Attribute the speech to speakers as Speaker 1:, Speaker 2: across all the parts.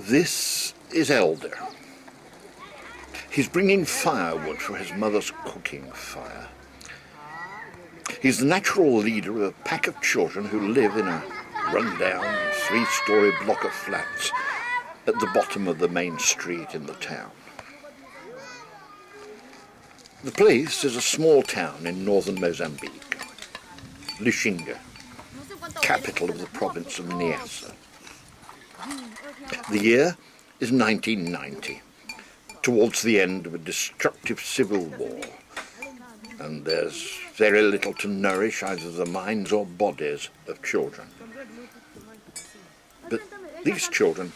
Speaker 1: This is Elder. He's bringing firewood for his mother's cooking fire. He's the natural leader of a pack of children who live in a run-down, three-storey block of flats at the bottom of the main street in the town. The place is a small town in northern Mozambique, Lichinga, capital of the province of Niassa. The year is 1990, towards the end of a destructive civil war, and there's very little to nourish either the minds or bodies of children. But these children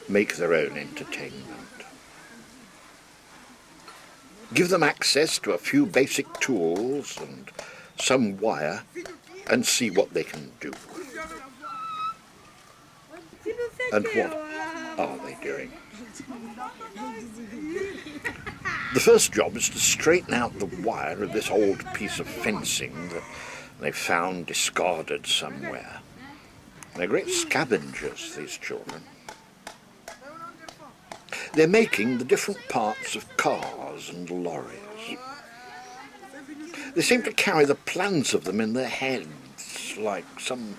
Speaker 1: make their own entertainment. Give them access to a few basic tools and some wire and see what they can do. And what are they doing? The first job is to straighten out the wire of this old piece of fencing that they found discarded somewhere. They're great scavengers, these children. They're making the different parts of cars and lorries. They seem to carry the plans of them in their heads, like some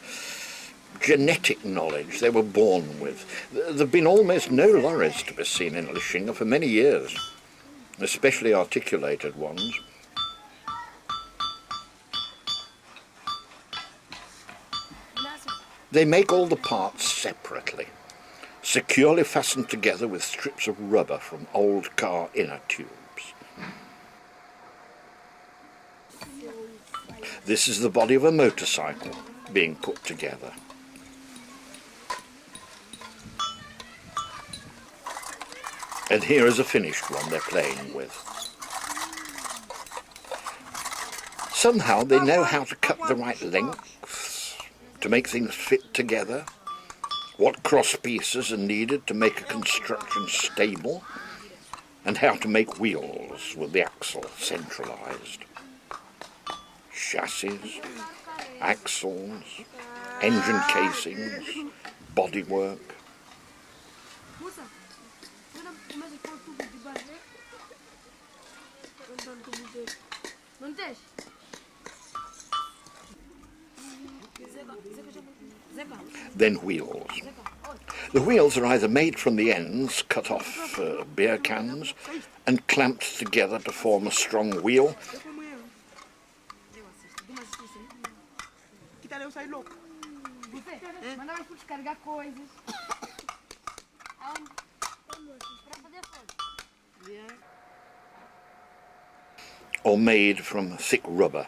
Speaker 1: genetic knowledge they were born with. There have been almost no lorries to be seen in Lichinga for many years, especially articulated ones. They make all the parts separately, securely fastened together with strips of rubber from old car inner tubes. This is the body of a motorcycle being put together. And here is a finished one they're playing with. Somehow they know how to cut the right lengths to make things fit together, what cross pieces are needed to make a construction stable, and how to make wheels with the axle centralized. Chassis, axles, engine casings, bodywork. Then wheels. The wheels are either made from the ends, cut off beer cans, and clamped together to form a strong wheel, or made from thick rubber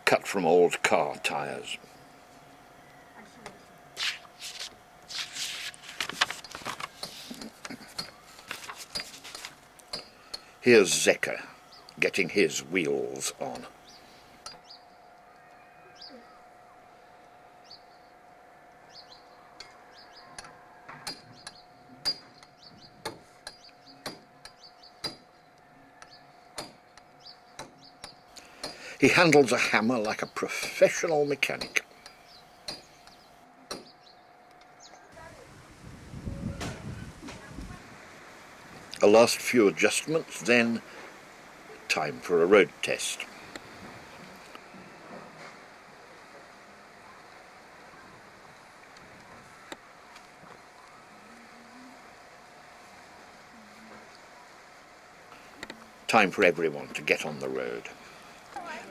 Speaker 1: cut from old car tires. Here's Zeka getting his wheels on. He handles a hammer like a professional mechanic. A last few adjustments, then time for a road test. Time for everyone to get on the road.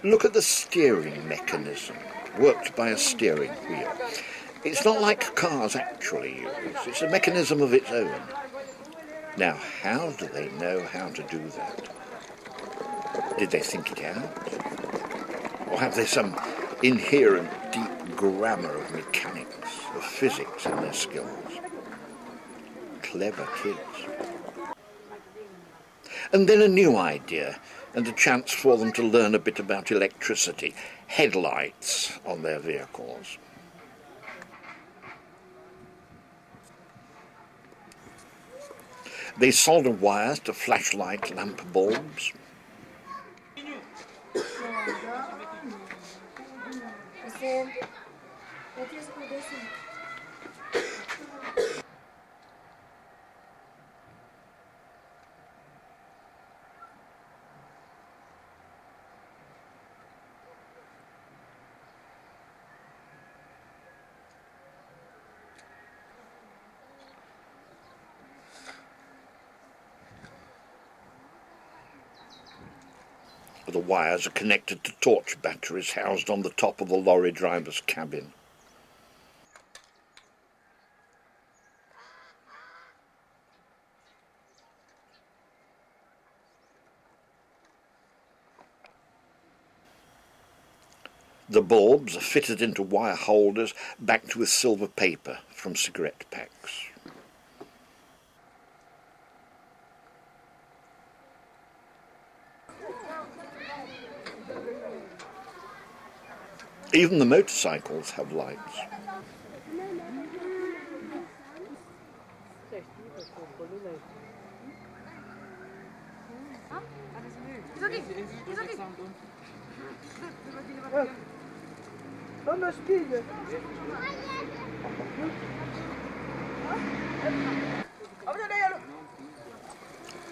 Speaker 1: Look at the steering mechanism, worked by a steering wheel. It's not like cars actually use, it's a mechanism of its own. Now, how do they know how to do that? Did they think it out? Or have they some inherent deep grammar of mechanics, of physics in their skills? Clever kids. And then a new idea, and a chance for them to learn a bit about electricity, headlights on their vehicles. They solder wires to flashlight lamp bulbs. The wires are connected to torch batteries housed on the top of the lorry driver's cabin. The bulbs are fitted into wire holders backed with silver paper from cigarette packs. Even the motorcycles have lights.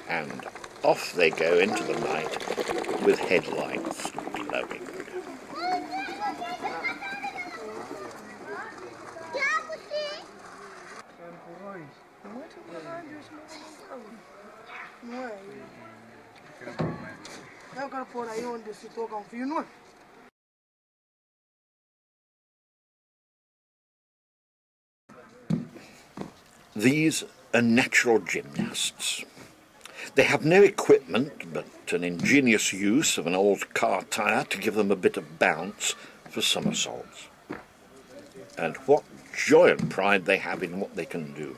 Speaker 1: And off they go into the night with headlights glowing. These are natural gymnasts. They have no equipment but an ingenious use of an old car tyre to give them a bit of bounce for somersaults. And what joy and pride they have in what they can do.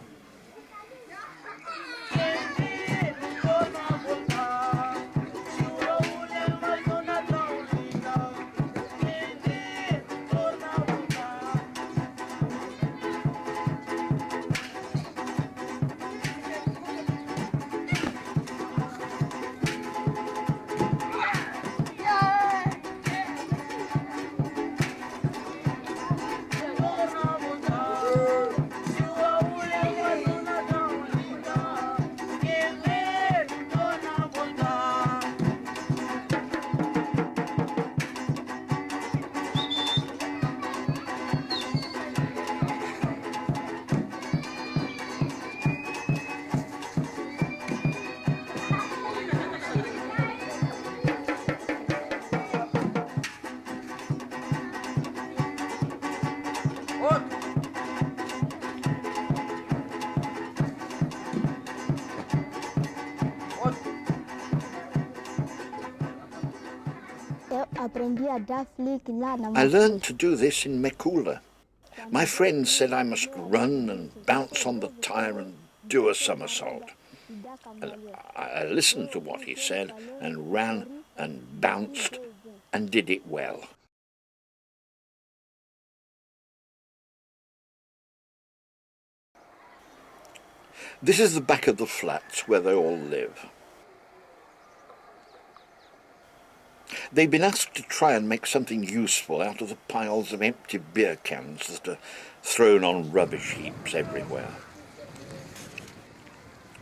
Speaker 1: I learned to do this in Mekula. My friend said I must run and bounce on the tyre and do a somersault. And I listened to what he said and ran and bounced and did it well. This is the back of the flats where they all live. They've been asked to try and make something useful out of the piles of empty beer cans that are thrown on rubbish heaps everywhere.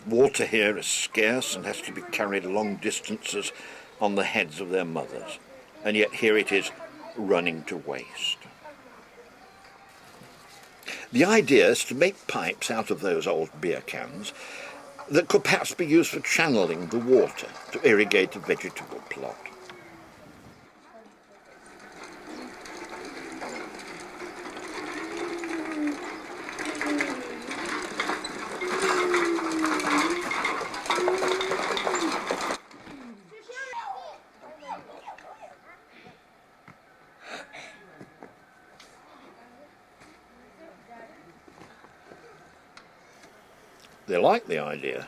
Speaker 1: Water here is scarce and has to be carried long distances on the heads of their mothers, and yet here it is running to waste. The idea is to make pipes out of those old beer cans that could perhaps be used for channeling the water to irrigate a vegetable plot. They like the idea.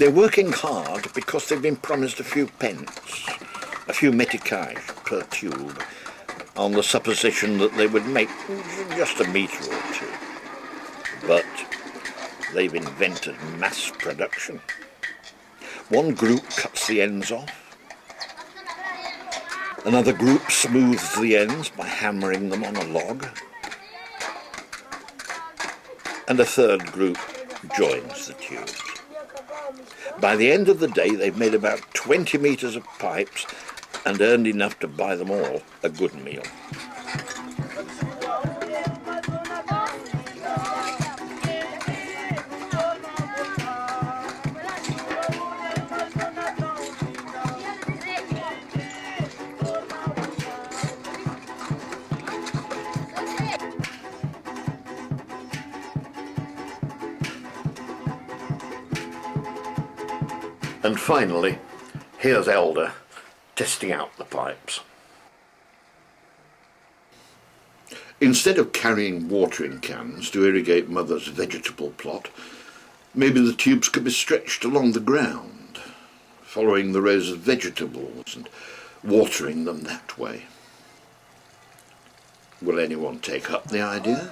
Speaker 1: They're working hard because they've been promised a few pence, a few méticages per tube, on the supposition that they would make just a metre or two. But they've invented mass production. One group cuts the ends off, another group smooths the ends by hammering them on a log, and a third group joins the tubes. By the end of the day, they've made about 20 metres of pipes and earned enough to buy them all a good meal. And finally, here's Elder testing out the pipes. Instead of carrying watering cans to irrigate Mother's vegetable plot, maybe the tubes could be stretched along the ground, following the rows of vegetables and watering them that way. Will anyone take up the idea?